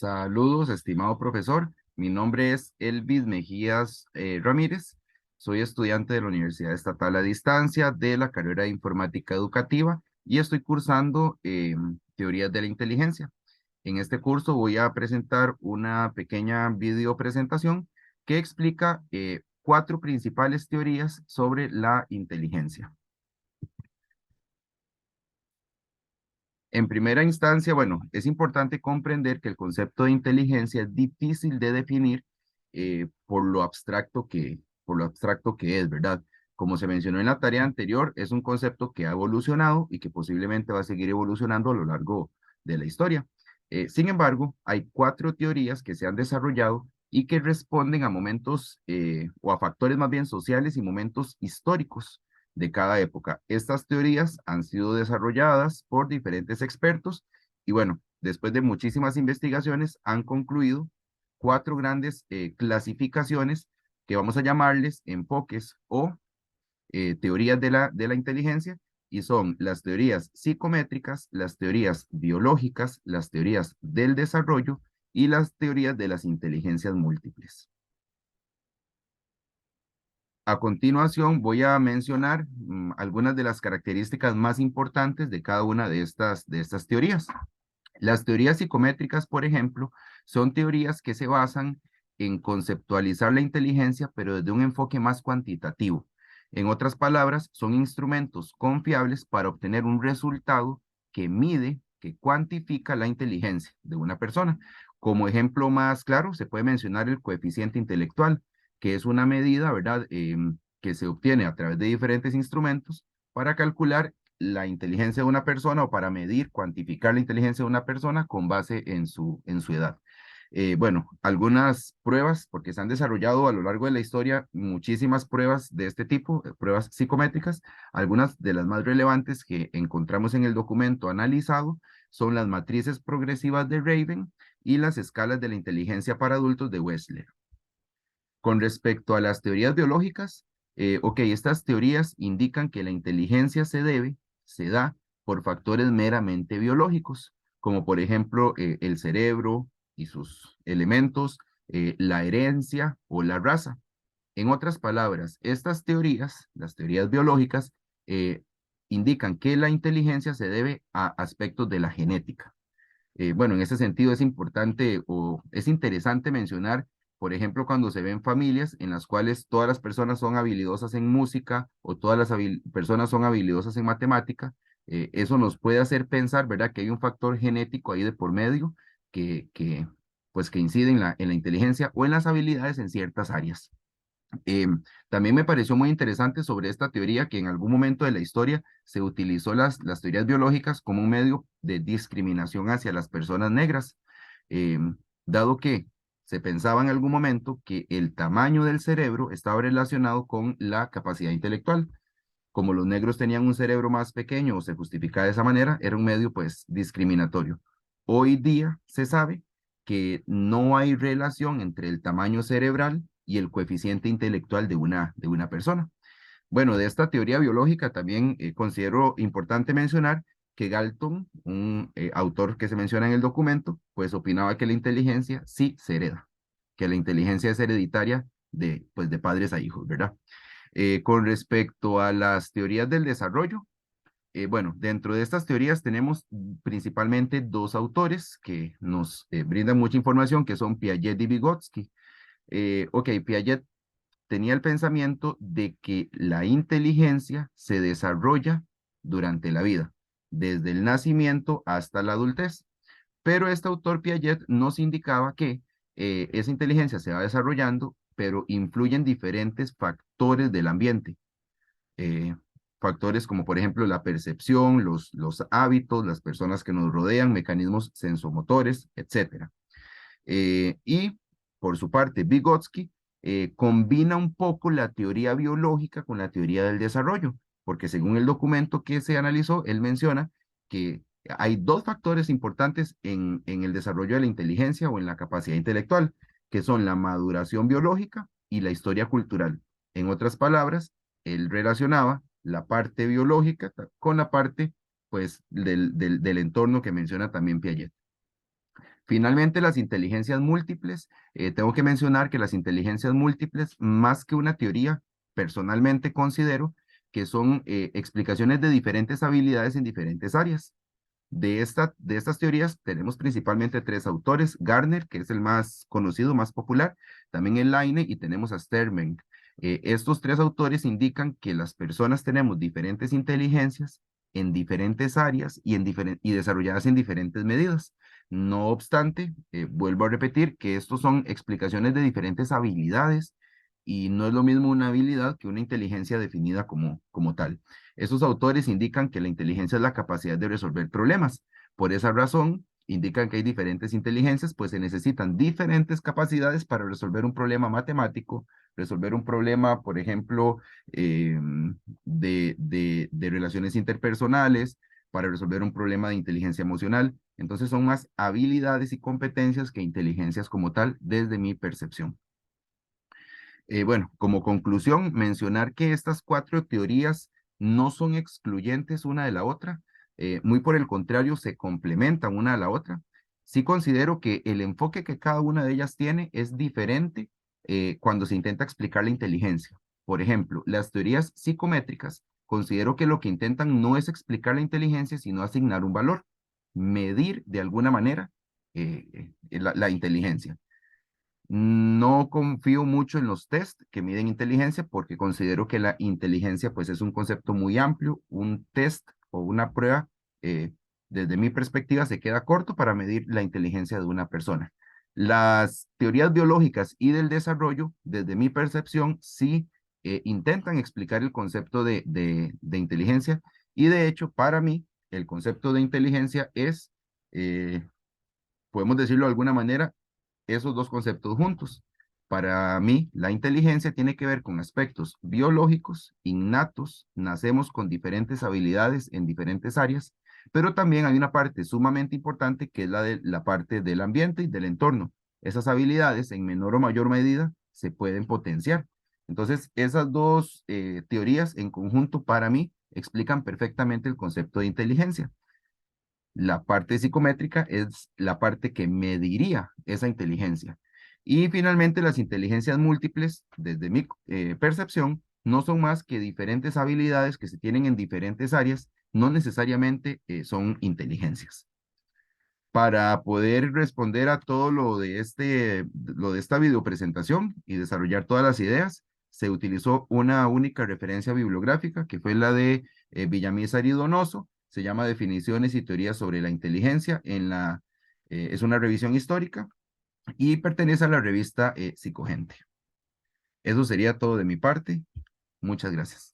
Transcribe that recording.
Saludos, estimado profesor. Mi nombre es Elvis Mejías Ramírez. Soy estudiante de la Universidad Estatal a Distancia de la carrera de Informática Educativa y estoy cursando Teorías de la Inteligencia. En este curso voy a presentar una pequeña video presentación que explica cuatro principales teorías sobre la inteligencia. En primera instancia, bueno, es importante comprender que el concepto de inteligencia es difícil de definir por lo abstracto que es, ¿verdad? Como se mencionó en la tarea anterior, es un concepto que ha evolucionado y que posiblemente va a seguir evolucionando a lo largo de la historia. Sin embargo, hay cuatro teorías que se han desarrollado y que responden a momentos o a factores más bien sociales y momentos históricos de cada época. Estas teorías han sido desarrolladas por diferentes expertos y bueno, después de muchísimas investigaciones han concluido cuatro grandes clasificaciones que vamos a llamarles enfoques o teorías de la inteligencia y son las teorías psicométricas, las teorías biológicas, las teorías del desarrollo y las teorías de las inteligencias múltiples. A continuación voy a mencionar algunas de las características más importantes de cada una de estas teorías. Las teorías psicométricas, por ejemplo, son teorías que se basan en conceptualizar la inteligencia, pero desde un enfoque más cuantitativo. En otras palabras, son instrumentos confiables para obtener un resultado que mide, que cuantifica la inteligencia de una persona. Como ejemplo más claro, se puede mencionar el coeficiente intelectual, que es una medida, ¿verdad?, que se obtiene a través de diferentes instrumentos para calcular la inteligencia de una persona o para medir, cuantificar la inteligencia de una persona con base en su edad. Bueno, algunas pruebas, porque se han desarrollado a lo largo de la historia muchísimas pruebas de este tipo, pruebas psicométricas. Algunas de las más relevantes que encontramos en el documento analizado son las matrices progresivas de Raven y las escalas de la inteligencia para adultos de Wechsler. Con respecto a las teorías biológicas, estas teorías indican que la inteligencia se da por factores meramente biológicos, como por ejemplo el cerebro y sus elementos, la herencia o la raza. En otras palabras, estas teorías, las teorías biológicas, eh, indican que la inteligencia se debe a aspectos de la genética. Bueno, en ese sentido es importante o es interesante mencionar, por ejemplo, cuando se ven familias en las cuales todas las personas son habilidosas en música o todas las personas son habilidosas en matemática, eso nos puede hacer pensar, ¿verdad?, que hay un factor genético ahí de por medio pues, que incide en la inteligencia o en las habilidades en ciertas áreas. También me pareció muy interesante sobre esta teoría que en algún momento de la historia se utilizó las teorías biológicas como un medio de discriminación hacia las personas negras, dado que se pensaba en algún momento que el tamaño del cerebro estaba relacionado con la capacidad intelectual. Como los negros tenían un cerebro más pequeño o se justificaba de esa manera, era un medio pues discriminatorio. Hoy día se sabe que no hay relación entre el tamaño cerebral y el coeficiente intelectual de una persona. Bueno, de esta teoría biológica también considero importante mencionar que Galton, un autor que se menciona en el documento, pues opinaba que la inteligencia sí se hereda, que la inteligencia es hereditaria pues, de padres a hijos, ¿verdad? Con respecto a las teorías del desarrollo, bueno, dentro de estas teorías tenemos principalmente dos autores que nos brindan mucha información, que son Piaget y Vygotsky. Piaget tenía el pensamiento de que la inteligencia se desarrolla durante la vida, desde el nacimiento hasta la adultez. Pero este autor Piaget nos indicaba que esa inteligencia se va desarrollando, pero influyen diferentes factores del ambiente. eh, Factores como por ejemplo la percepción, los hábitos, las personas que nos rodean, mecanismos sensomotores, etcétera. Y por su parte, Vygotsky combina un poco la teoría biológica con la teoría del desarrollo, porque según el documento que se analizó, él menciona que hay dos factores importantes en el desarrollo de la inteligencia o en la capacidad intelectual, que son la maduración biológica y la historia cultural. En otras palabras, él relacionaba la parte biológica con la parte pues, del entorno que menciona también Piaget. Finalmente, las inteligencias múltiples. Tengo que mencionar que las inteligencias múltiples, más que una teoría, personalmente considero que son explicaciones de diferentes habilidades en diferentes áreas. De estas teorías tenemos principalmente tres autores: Gardner, que es el más conocido, más popular, también el Elaine, y tenemos a Sternberg. Estos tres autores indican que las personas tenemos diferentes inteligencias en diferentes áreas y desarrolladas en diferentes medidas. No obstante, vuelvo a repetir que estos son explicaciones de diferentes habilidades y no es lo mismo una habilidad que una inteligencia definida como tal. Esos autores indican que la inteligencia es la capacidad de resolver problemas. Por esa razón, indican que hay diferentes inteligencias, pues se necesitan diferentes capacidades para resolver un problema matemático, resolver un problema, por ejemplo, de relaciones interpersonales, para resolver un problema de inteligencia emocional. Entonces son más habilidades y competencias que inteligencias como tal, desde mi percepción. Bueno, como conclusión, mencionar que estas cuatro teorías no son excluyentes una de la otra, muy por el contrario, se complementan una a la otra. Sí considero que el enfoque que cada una de ellas tiene es diferente cuando se intenta explicar la inteligencia. Por ejemplo, las teorías psicométricas, considero que lo que intentan no es explicar la inteligencia, sino asignar un valor, medir de alguna manera la inteligencia. No confío mucho en los test que miden inteligencia porque considero que la inteligencia pues es un concepto muy amplio. Un test o una prueba, desde mi perspectiva, se queda corto para medir la inteligencia de una persona. Las teorías biológicas y del desarrollo, desde mi percepción, sí intentan explicar el concepto de inteligencia, y de hecho, para mí, el concepto de inteligencia es, podemos decirlo de alguna manera, esos dos conceptos juntos. Para mí, la inteligencia tiene que ver con aspectos biológicos, innatos, nacemos con diferentes habilidades en diferentes áreas, pero también hay una parte sumamente importante que es la parte del ambiente y del entorno. Esas habilidades, en menor o mayor medida, se pueden potenciar. Entonces, esas dos teorías en conjunto, para mí, explican perfectamente el concepto de inteligencia. La parte psicométrica es la parte que mediría esa inteligencia. Y finalmente, las inteligencias múltiples, desde mi percepción, no son más que diferentes habilidades que se tienen en diferentes áreas, no necesariamente son inteligencias. Para poder responder a todo lo de esta videopresentación y desarrollar todas las ideas, se utilizó una única referencia bibliográfica, que fue la de Villamizar y Donoso. Se llama Definiciones y Teorías sobre la Inteligencia. Es una revisión histórica y pertenece a la revista Psicogente. Eso sería todo de mi parte. Muchas gracias.